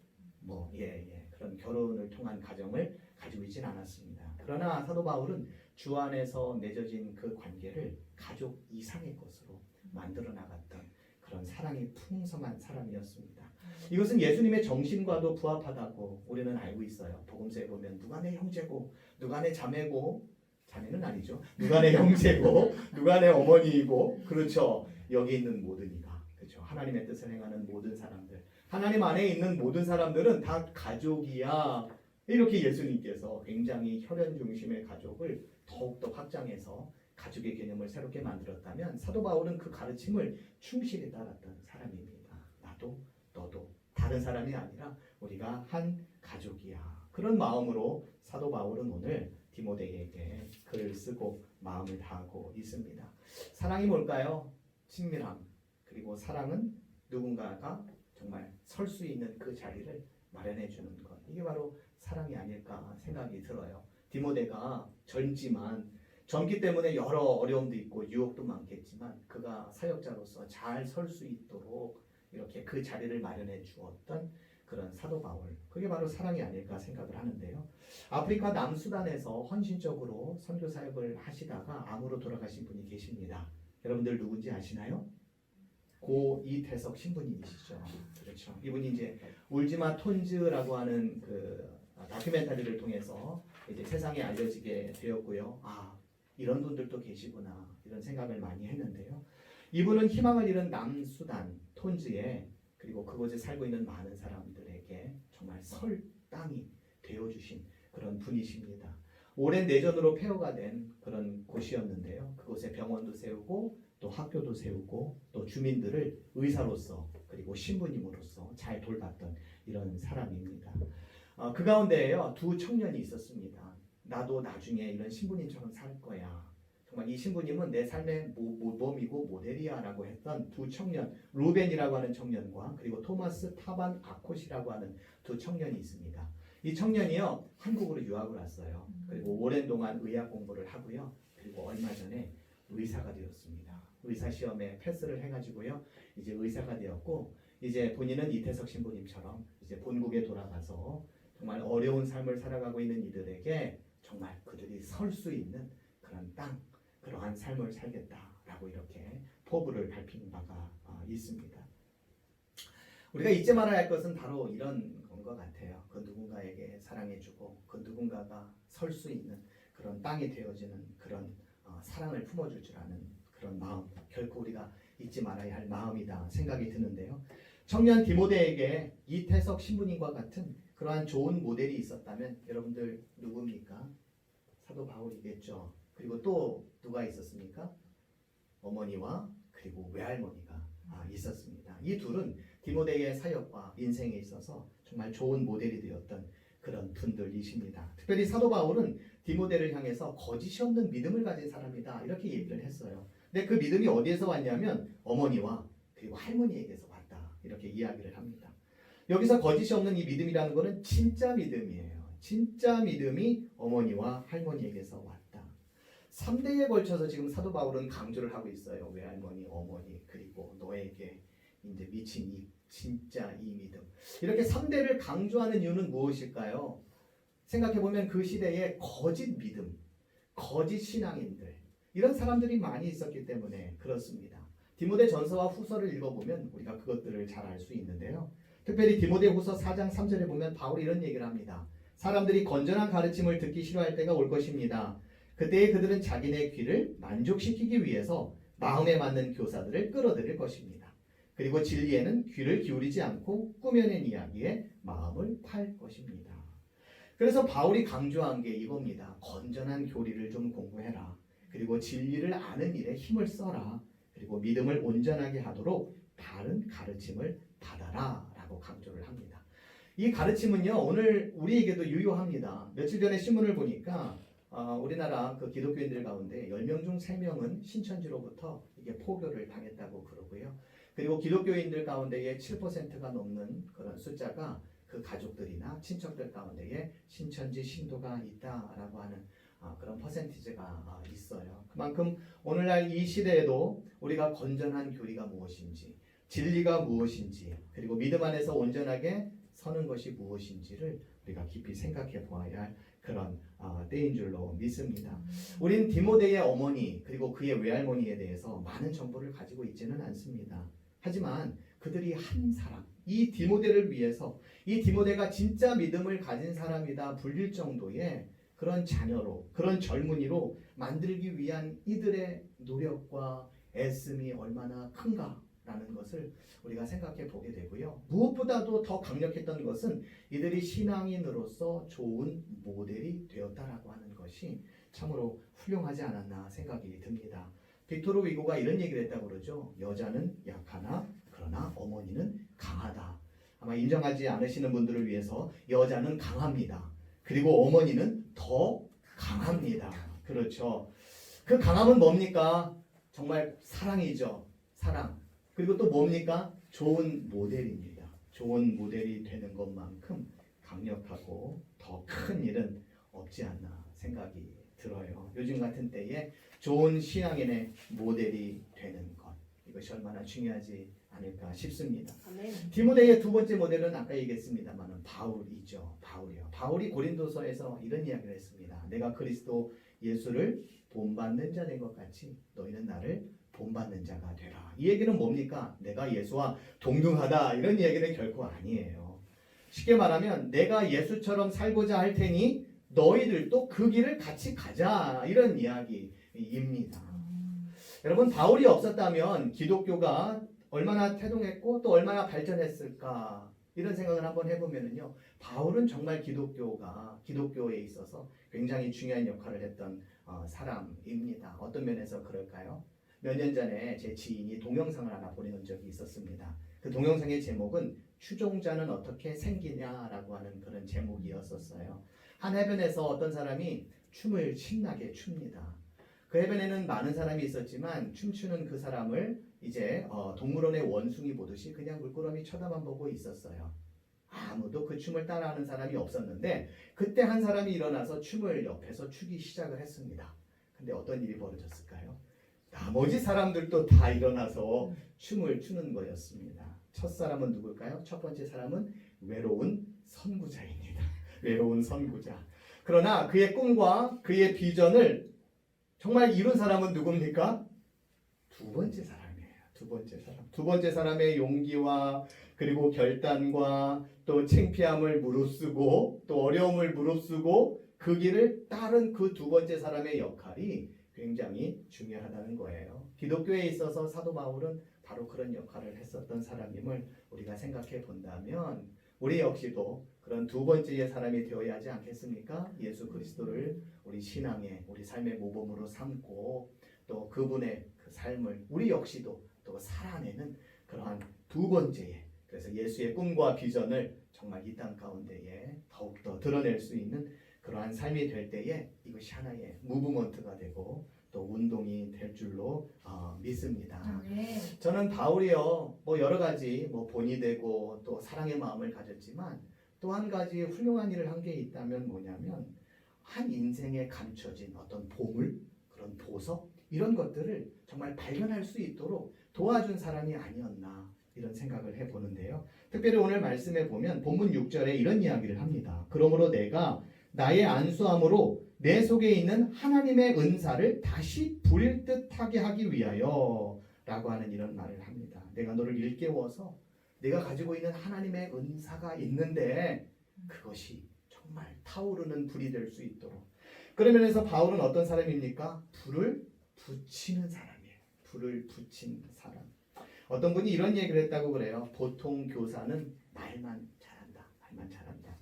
그런 결혼을 통한 가정을 가지고 있진 않았습니다. 그러나 사도 바울은 주 안에서 맺어진 그 관계를 가족 이상의 것으로 만들어 나갔던 그런 사랑이 풍성한 사람이었습니다. 이것은 예수님의 정신과도 부합하다고 우리는 알고 있어요. 복음서에 보면 누가 내 형제고 누가 내 자매고 자매는 아니죠. 누가 내 형제고 누가 내 어머니이고 그렇죠. 여기 있는 모든 이가 그렇죠. 하나님의 뜻을 행하는 모든 사람들 하나님 안에 있는 모든 사람들은 다 가족이야. 이렇게 예수님께서 굉장히 혈연 중심의 가족을 더욱더 확장해서 가족의 개념을 새롭게 만들었다면 사도 바울은 그 가르침을 충실히 따랐던 사람입니다. 나도 너도 다른 사람이 아니라 우리가 한 가족이야. 그런 마음으로 사도 바울은 오늘 디모데에게 글을 쓰고 마음을 다하고 있습니다. 사랑이 뭘까요? 친밀함. 그리고 사랑은 누군가가 정말 설 수 있는 그 자리를 마련해 주는 것. 이게 바로 사랑이 아닐까 생각이 들어요. 디모데가 젊기 때문에 여러 어려움도 있고 유혹도 많겠지만 그가 사역자로서 잘 설 수 있도록 이렇게 그 자리를 마련해 주었던 그런 사도 바울. 그게 바로 사랑이 아닐까 생각을 하는데요. 아프리카 남수단에서 헌신적으로 선교 사역을 하시다가 암으로 돌아가신 분이 계십니다. 여러분들 누군지 아시나요? 고 이태석 신부님이시죠. 그렇죠. 이분이 이제 울지마 톤즈라고 하는 그 다큐멘터리를 통해서 이제 세상에 알려지게 되었고요. 이런 분들도 계시구나 이런 생각을 많이 했는데요. 이분은 희망을 잃은 남수단 톤즈에 그리고 그곳에 살고 있는 많은 사람들에게 정말 설 땅이 되어주신 그런 분이십니다. 오랜 내전으로 폐허가 된 그런 곳이었는데요. 그곳에 병원도 세우고 또 학교도 세우고 또 주민들을 의사로서 그리고 신부님으로서 잘 돌봤던 이런 사람입니다. 그 가운데에요 두 청년이 있었습니다. 나도 나중에 이런 신부님처럼 살 거야. 정말 이 신부님은 내 삶의 모범이고 모델이야라고 했던 두 청년, 루벤이라고 하는 청년과 그리고 토마스 타반 아콧이라고 하는 두 청년이 있습니다. 이 청년이요 한국으로 유학을 왔어요. 그리고 오랜 동안 의학 공부를 하고요. 그리고 얼마 전에 의사가 되었습니다. 의사 시험에 패스를 해가지고요. 이제 의사가 되었고 이제 본인은 이태석 신부님처럼 이제 본국에 돌아가서 정말 어려운 삶을 살아가고 있는 이들에게 정말 그들이 설 수 있는 그런 땅, 그러한 삶을 살겠다라고 이렇게 포부를 밝힌 바가 있습니다. 우리가 잊지 말아야 할 것은 바로 이런 건 것 같아요. 그 누군가에게 사랑해주고 그 누군가가 설 수 있는 그런 땅이 되어지는 그런 사랑을 품어줄 줄 아는 그런 마음, 결코 우리가 잊지 말아야 할 마음이다 생각이 드는데요. 청년 디모데에게 이태석 신부님과 같은 그러한 좋은 모델이 있었다면 여러분들 누굽니까? 사도 바울이겠죠. 그리고 또 누가 있었습니까? 어머니와 그리고 외할머니가 있었습니다. 이 둘은 디모데의 사역과 인생에 있어서 정말 좋은 모델이 되었던 그런 분들이십니다. 특별히 사도 바울은 디모데를 향해서 거짓이 없는 믿음을 가진 사람이다 이렇게 얘기를 했어요. 근데 그 믿음이 어디에서 왔냐면 어머니와 그리고 할머니에게서 왔다 이렇게 이야기를 합니다. 여기서 거짓이 없는 이 믿음이라는 것은 진짜 믿음이에요. 진짜 믿음이 어머니와 할머니에게서 왔다. 3대에 걸쳐서 지금 사도 바울은 강조를 하고 있어요. 외할머니, 어머니, 그리고 너에게 이제 미친 이 진짜 이 믿음. 이렇게 3대를 강조하는 이유는 무엇일까요? 생각해보면 그 시대에 거짓 믿음, 거짓 신앙인들 이런 사람들이 많이 있었기 때문에 그렇습니다. 디모데 전서와 후서를 읽어보면 우리가 그것들을 잘 알 수 있는데요. 특별히 디모데 후서 4장 3절에 보면 바울이 이런 얘기를 합니다. 사람들이 건전한 가르침을 듣기 싫어할 때가 올 것입니다. 그때에 그들은 자기네 귀를 만족시키기 위해서 마음에 맞는 교사들을 끌어들일 것입니다. 그리고 진리에는 귀를 기울이지 않고 꾸며낸 이야기에 마음을 팔 것입니다. 그래서 바울이 강조한 게 이겁니다. 건전한 교리를 좀 공부해라. 그리고 진리를 아는 일에 힘을 써라. 그리고 믿음을 온전하게 하도록 바른 가르침을 받아라 라고 강조를 합니다. 이 가르침은요 오늘 우리에게도 유효합니다. 며칠 전에 신문을 보니까 우리나라 그 기독교인들 가운데 10명 중 3명은 신천지로부터 이게 포교를 당했다고 그러고요. 그리고 기독교인들 가운데에 7%가 넘는 그런 숫자가 그 가족들이나 친척들 가운데에 신천지 신도가 있다라고 하는 그런 퍼센티지가 있어요. 그만큼 오늘날 이 시대에도 우리가 건전한 교리가 무엇인지, 진리가 무엇인지, 그리고 믿음 안에서 온전하게 서는 것이 무엇인지를 우리가 깊이 생각해 보아야 할 그런 때인 줄로 믿습니다. 우린 디모데의 어머니 그리고 그의 외할머니에 대해서 많은 정보를 가지고 있지는 않습니다. 하지만 그들이 한 사람, 이 디모데를 위해서 이 디모데가 진짜 믿음을 가진 사람이다 불릴 정도의 그런 자녀로, 그런 젊은이로 만들기 위한 이들의 노력과 애씀이 얼마나 큰가라는 것을 우리가 생각해 보게 되고요. 무엇보다도 더 강력했던 것은 이들이 신앙인으로서 좋은 모델이 되었다라고 하는 것이 참으로 훌륭하지 않았나 생각이 듭니다. 빅토르 위고가 이런 얘기를 했다고 그러죠. 여자는 약하나 그러나 어머니는 강하다. 아마 인정하지 않으시는 분들을 위해서 여자는 강합니다. 그리고 어머니는 더 강합니다. 그렇죠. 그 강함은 뭡니까? 정말 사랑이죠. 사랑. 그리고 또 뭡니까? 좋은 모델입니다. 좋은 모델이 되는 것만큼 강력하고 더 큰 일은 없지 않나 생각이 들어요. 요즘 같은 때에 좋은 신앙인의 모델이 되는 것, 이것이 얼마나 중요하지 않을까 싶습니다. 아멘. 디모데의 두 번째 모델은 아까 얘기했습니다만 바울이죠. 바울이요. 바울이 고린도서에서 이런 이야기를 했습니다. 내가 그리스도 예수를 본받는 자 된 것 같이 너희는 나를 본받는 자가 되라. 이 얘기는 뭡니까? 내가 예수와 동등하다 이런 이야기는 결코 아니에요. 쉽게 말하면 내가 예수처럼 살고자 할 테니 너희들도 그 길을 같이 가자 이런 이야기입니다. 여러분 바울이 없었다면 기독교가 얼마나 태동했고 또 얼마나 발전했을까 이런 생각을 한번 해보면요. 바울은 정말 기독교에 있어서 굉장히 중요한 역할을 했던 사람입니다. 어떤 면에서 그럴까요? 몇 년 전에 제 지인이 동영상을 하나 보내온 적이 있었습니다. 그 동영상의 제목은 추종자는 어떻게 생기냐라고 하는 그런 제목이었었어요. 한 해변에서 어떤 사람이 춤을 신나게 춥니다. 그 해변에는 많은 사람이 있었지만 춤추는 그 사람을 이제 동물원의 원숭이 보듯이 그냥 물끄러미 쳐다만 보고 있었어요. 아무도 그 춤을 따라하는 사람이 없었는데 그때 한 사람이 일어나서 춤을 옆에서 추기 시작을 했습니다. 근데 어떤 일이 벌어졌을까요? 나머지 사람들도 다 일어나서 춤을 추는 거였습니다. 첫 사람은 누굴까요? 첫 번째 사람은 외로운 선구자입니다. 외로운 선구자. 그러나 그의 꿈과 그의 비전을 정말 이룬 사람은 누굽니까? 두 번째 사람이에요. 두 번째 사람. 두 번째 사람의 용기와 그리고 결단과 또 창피함을 무릅쓰고 또 어려움을 무릅쓰고 그 길을 따른 그 두 번째 사람의 역할이 굉장히 중요하다는 거예요. 기독교에 있어서 사도 바울은 바로 그런 역할을 했었던 사람임을 우리가 생각해 본다면 우리 역시도 그런 두 번째의 사람이 되어야 하지 않겠습니까? 예수 그리스도를 우리 신앙의 우리 삶의 모범으로 삼고 또 그분의 그 삶을 우리 역시도 또 살아내는 그러한 두 번째의 그래서 예수의 꿈과 비전을 정말 이 땅 가운데에 더욱더 드러낼 수 있는 그러한 삶이 될 때에 이것이 하나의 무브먼트가 되고 또 운동이 될 줄로 믿습니다. 네. 저는 바울이요 뭐 여러 가지 뭐 본이 되고 또 사랑의 마음을 가졌지만 또 한 가지 훌륭한 일을 한 게 있다면 뭐냐면 한 인생에 감춰진 어떤 보물 그런 보석 이런 것들을 정말 발견할 수 있도록 도와준 사람이 아니었나 이런 생각을 해보는데요. 특별히 오늘 말씀에 보면 본문 6절에 이런 이야기를 합니다. 그러므로 내가 나의 안수함으로 내 속에 있는 하나님의 은사를 다시 부릴 듯하게 하기 위하여 라고 하는 이런 말을 합니다. 내가 너를 일깨워서 내가 가지고 있는 하나님의 은사가 있는데 그것이 정말 타오르는 불이 될 수 있도록 그런 면에서 바울은 어떤 사람입니까? 불을 붙이는 사람이에요. 불을 붙인 사람. 어떤 분이 이런 얘기를 했다고 그래요. 보통 교사는 말만 잘한다. 말만 잘한다.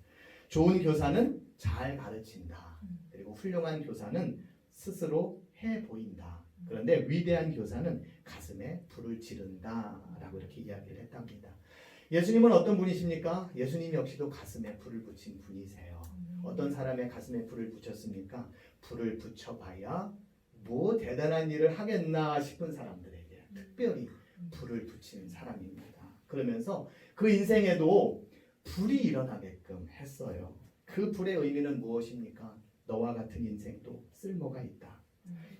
좋은 교사는 잘 가르친다. 그리고 훌륭한 교사는 스스로 해 보인다. 그런데 위대한 교사는 가슴에 불을 지른다. 라고 이렇게 이야기를 했답니다. 예수님은 어떤 분이십니까? 예수님 역시도 가슴에 불을 붙인 분이세요. 어떤 사람의 가슴에 불을 붙였습니까? 불을 붙여봐야 뭐 대단한 일을 하겠나 싶은 사람들에게 특별히 불을 붙인 사람입니다. 그러면서 그 인생에도 불이 일어나게끔 했어요. 그 불의 의미는 무엇입니까? 너와 같은 인생도 쓸모가 있다.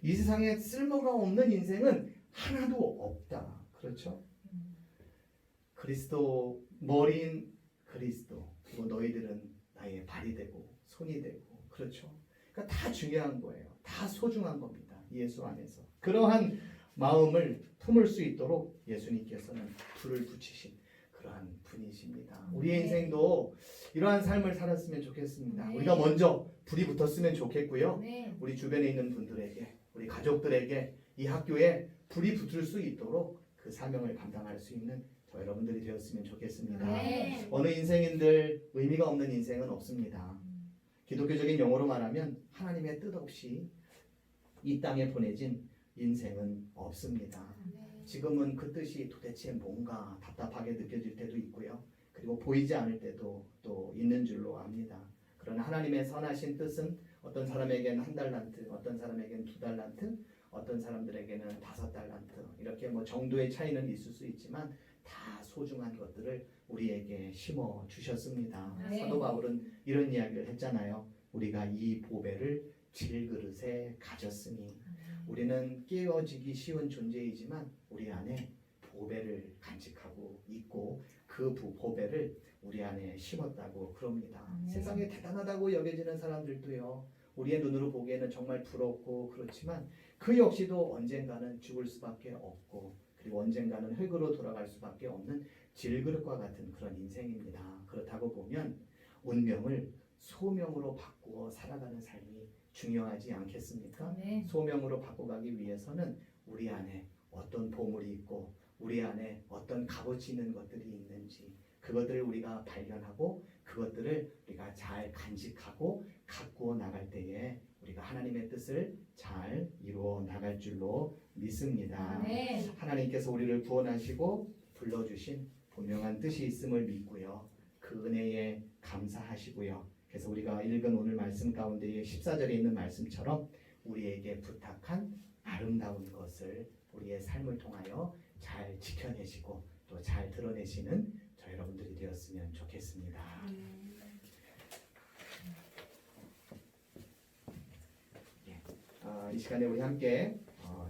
이 세상에 쓸모가 없는 인생은 하나도 없다. 그렇죠? 그리스도 머리인 그리스도 그리고 너희들은 나의 발이 되고 손이 되고 그렇죠? 그러니까 다 중요한 거예요. 다 소중한 겁니다. 예수 안에서. 그러한 마음을 품을 수 있도록 예수님께서는 불을 붙이신 그러한 분이십니다. 우리의 인생도 이러한 삶을 살았으면 좋겠습니다. 네. 우리가 먼저 불이 붙었으면 좋겠고요. 네. 우리 주변에 있는 분들에게 우리 가족들에게 이 학교에 불이 붙을 수 있도록 그 사명을 감당할 수 있는 저 여러분들이 되었으면 좋겠습니다. 네. 어느 인생인들 의미가 없는 인생은 없습니다. 기독교적인 용어로 말하면 하나님의 뜻 없이 이 땅에 보내진 인생은 없습니다. 지금은 그 뜻이 도대체 뭔가 답답하게 느껴질 때도 있고요. 그리고 보이지 않을 때도 또 있는 줄로 압니다. 그러나 하나님의 선하신 뜻은 어떤 사람에게는 1달란트, 어떤 사람에게는 2달란트, 어떤 사람들에게는 5달란트 이렇게 뭐 정도의 차이는 있을 수 있지만 다 소중한 것들을 우리에게 심어 주셨습니다. 네. 사도 바울은 이런 이야기를 했잖아요. 우리가 이 보배를 질그릇에 가졌으니 우리는 깨어지기 쉬운 존재이지만 우리 안에 보배를 간직하고 있고 그 보배를 우리 안에 심었다고 그럽니다. 세상에 대단하다고 여겨지는 사람들도요. 우리의 눈으로 보기에는 정말 부럽고 그렇지만 그 역시도 언젠가는 죽을 수밖에 없고 그리고 언젠가는 흙으로 돌아갈 수밖에 없는 질그릇과 같은 그런 인생입니다. 그렇다고 보면 운명을 소명으로 바꾸어 살아가는 삶이 중요하지 않겠습니까? 네. 소명으로 바꿔가기 위해서는 우리 안에 어떤 보물이 있고 우리 안에 어떤 값어치 있는 것들이 있는지 그것들을 우리가 발견하고 그것들을 우리가 잘 간직하고 가꾸어 나갈 때에 우리가 하나님의 뜻을 잘 이루어 나갈 줄로 믿습니다. 네. 하나님께서 우리를 구원하시고 불러주신 분명한 뜻이 있음을 믿고요. 그 은혜에 감사하시고요. 그래서 우리가 읽은 오늘 말씀 가운데에 14절에 있는 말씀처럼 우리에게 부탁한 아름다운 것을 우리의 삶을 통하여 잘 지켜내시고 또 잘 드러내시는 저 여러분들이 되었으면 좋겠습니다. 이 시간에 우리 함께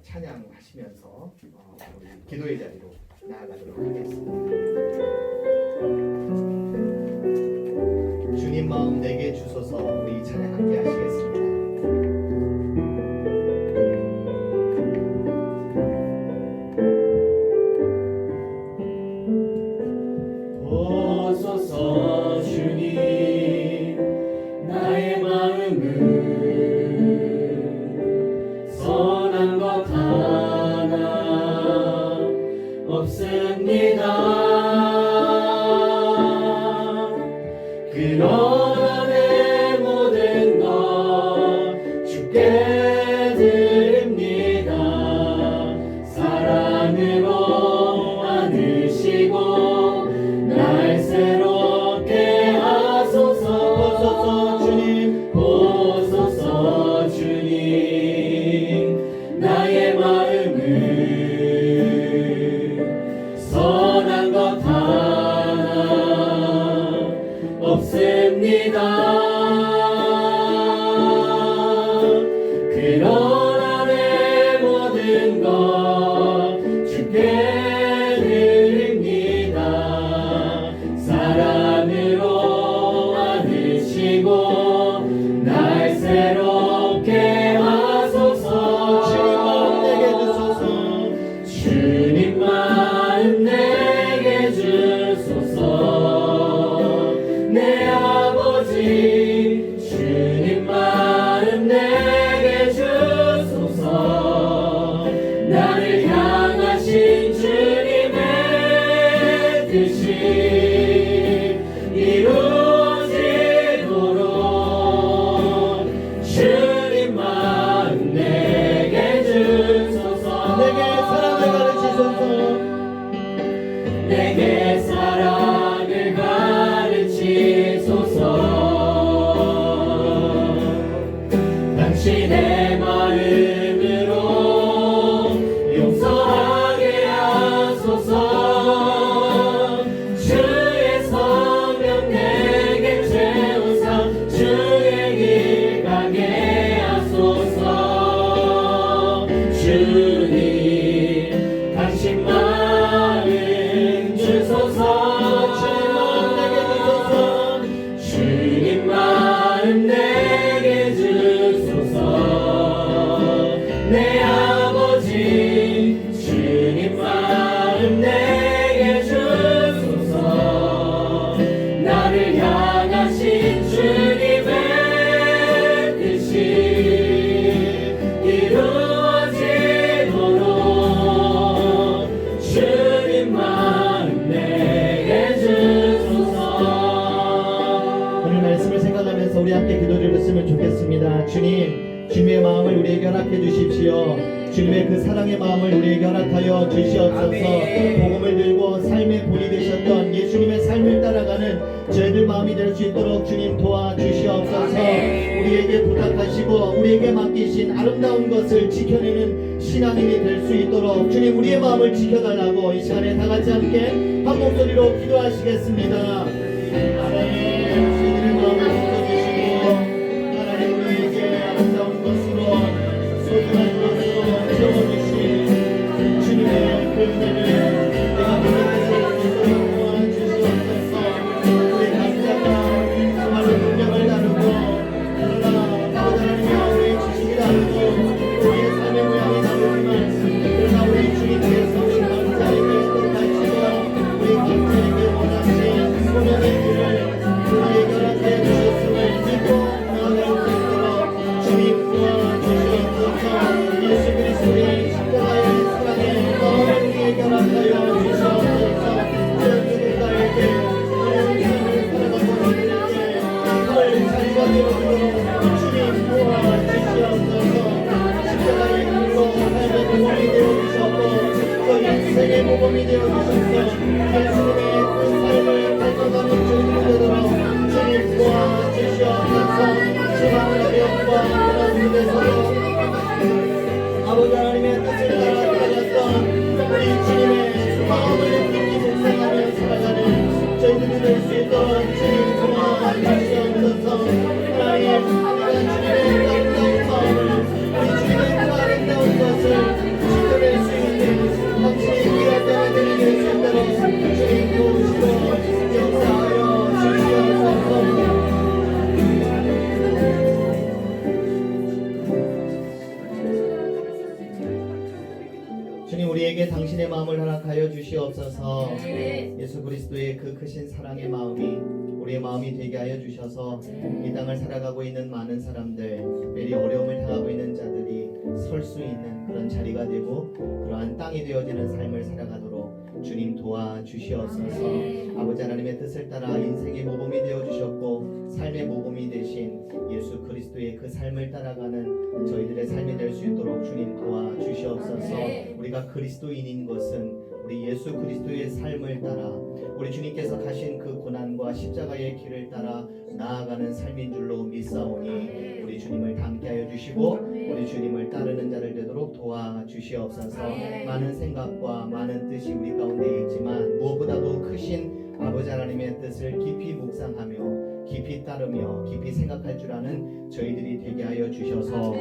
찬양하시면서 우리 기도의 자리로 나아가도록 하겠습니다. 주님 마음 내게 주소서. 우리 이 찬양 함께 하시겠습니다. 오소서 주님 나의 마음을 선한 것 하나 없습니다. 그러나 내 모든 것 주께 드립니다. 사랑으로 안으시고 날 새롭게 하소서. 주님 오소서 주님 나의 마음을 선한 것 하나 없습니다. 그러나 내 모든 것 주께 드립니다. 사랑으로 안으시고 날 새롭게 하소서. 주님 마음 내게 주소서. 내 아버지 주님 마음 내게 주소서. 나를 향하신 주님의 뜻이 이루어지도록 주님 마음 내게 주소서. 내게 사랑을 가르치소서. 내게 사랑을 가르치소서. 당신의 마음으로 용서하게 하소서. 주의 성령 내게 채우사 주의 길 가게 하소서. 주님 당신 마음 주소서. 주님 마음 내게 주소서. 내 아버지 주님 마음 내게 주소서. 나를 향하신 주님의 뜻이 이루어지도록 주님 마음 내게 주소서. 오늘 말씀을 생각하면서 우리 함께 기도를 했으면 좋겠습니다. 주님, 주님의 마음을 우리에게 허락해 주십시오. 주님의 그 사랑의 마음을 우리에게 허락하여 주시옵소서. 복음을 들고 삶의 본이 되셨던 예수님의 삶을 따라가는 저희들 마음이 될 수 있도록 주님 도와주시옵소서. 우리에게 부탁하시고 우리에게 맡기신 아름다운 것을 지켜내는 신앙인이 될 수 있도록 주님 우리의 마음을 지켜달라고 이 시간에 다 같이 함께 한 목소리로 기도하시겠습니다. 하나님, 저희들의 마음을 지켜주시고 하나님 우리에게 아름다운 것으로 소중한 것으로 채워주신 주님의 그 은혜를 내가 믿음에서 도와주시옵소서. 우리 각자가 정말로 능력을 나누고 그러나 아버지 하나님의 우리의 지식이 다르고 우리의 삶의 모양이 다르지만 그러나 우리 주님께서 우리 각자에게 똑같이도 우리 각자에게 원하신 소명의 길을 우리에게 허락해 주셨음을 믿고 나아갈 수 있도록 주님 도와주시옵소서. 예수 그리스도의 십자가의 사랑의 마음을 우리에게 허락하여 주시옵소서. 저 누군가에게 어려운 삶을 살아가고 있는데 그걸 자리가 되어주도록 주님 도와주시옵소서. 십자가의 길로 삶의 모범이 되어주셨고 또 인생의 모범이 되어주셨고 예수님의 그 삶을 가져가는 주님이 되도록 주님 도와주시옵소서. 주님의 영과 그런 속에서도 아버지 하나님의 뜻을 따라 살아갔던 우리 주님의 마음을 깊이 묵상하며 살아가는 저희들이 될 수 있도록 주님 도와주시옵소서. 하나님 우리가 주님의 아름다운 마음을 우리 주님의 주님 우리에게 당신의 마음을 허락하여 주시옵소서. 네. 예수 그리스도의 그 크신 사랑의 마음이 우리의 마음이 되게 하여 주셔서 이 땅을 살아가고 있는 많은 사람들, 특별히 어려움을 당하고 있는 자들이 설 수 있는 그런 자리가 되고 그러한 땅이 되어지는 삶을 살아가도록 주님 도와주시옵소서. 아버지 하나님의 뜻을 따라 인생의 모범이 되어주셨고 삶의 모범이 되신 예수 그리스도의 그 삶을 따라가는 저희들의 삶이 될 수 있도록 주님 도와주시옵소서. 우리가 그리스도인인 것은 우리 예수 그리스도의 삶을 따라 우리 주님께서 가신 그 고난과 십자가의 길을 따라 나아가는 삶인 줄로 믿사오니 우리 주님을 닮게 하여 주시고 우리 주님을 따르는 자를 되도록 도와주시옵소서. 많은 생각과 많은 뜻이 우리 가운데 있지만 무엇보다도 크신 아버지 하나님의 뜻을 깊이 묵상하며 깊이 따르며 깊이 생각할 줄 아는 저희들이 되게 하여 주셔서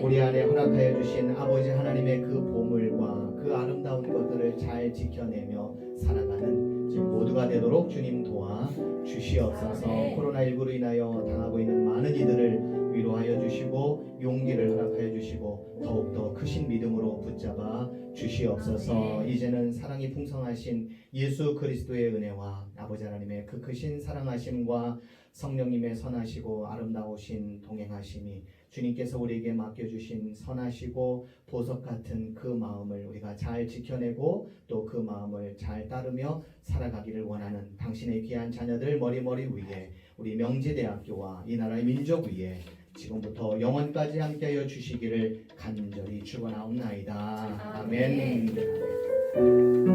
우리 안에 허락하여 주신 아버지 하나님의 그 보물과 그 아름다운 것들을 잘 지켜내며 살아가는 저희 모두가 되도록 주님 도와 주시옵소서. 코로나19로 인하여 당하고 있는 많은 이들을 위로하여 주시고 용기를 허락하여 주시고 더욱더 크신 믿음으로 붙잡아 주시옵소서. 이제는 사랑이 풍성하신 예수 그리스도의 은혜와 아버지 하나님의 그 크신 사랑하심과 성령님의 선하시고 아름다우신 동행하심이 주님께서 우리에게 맡겨주신 선하시고 보석 같은 그 마음을 우리가 잘 지켜내고 또 그 마음을 잘 따르며 살아가기를 원하는 당신의 귀한 자녀들 머리머리 위에 우리 명지대학교와 이 나라의 민족 위에 지금부터 영원까지 함께하여 주시기를 간절히 축원하옵나이다. 아멘.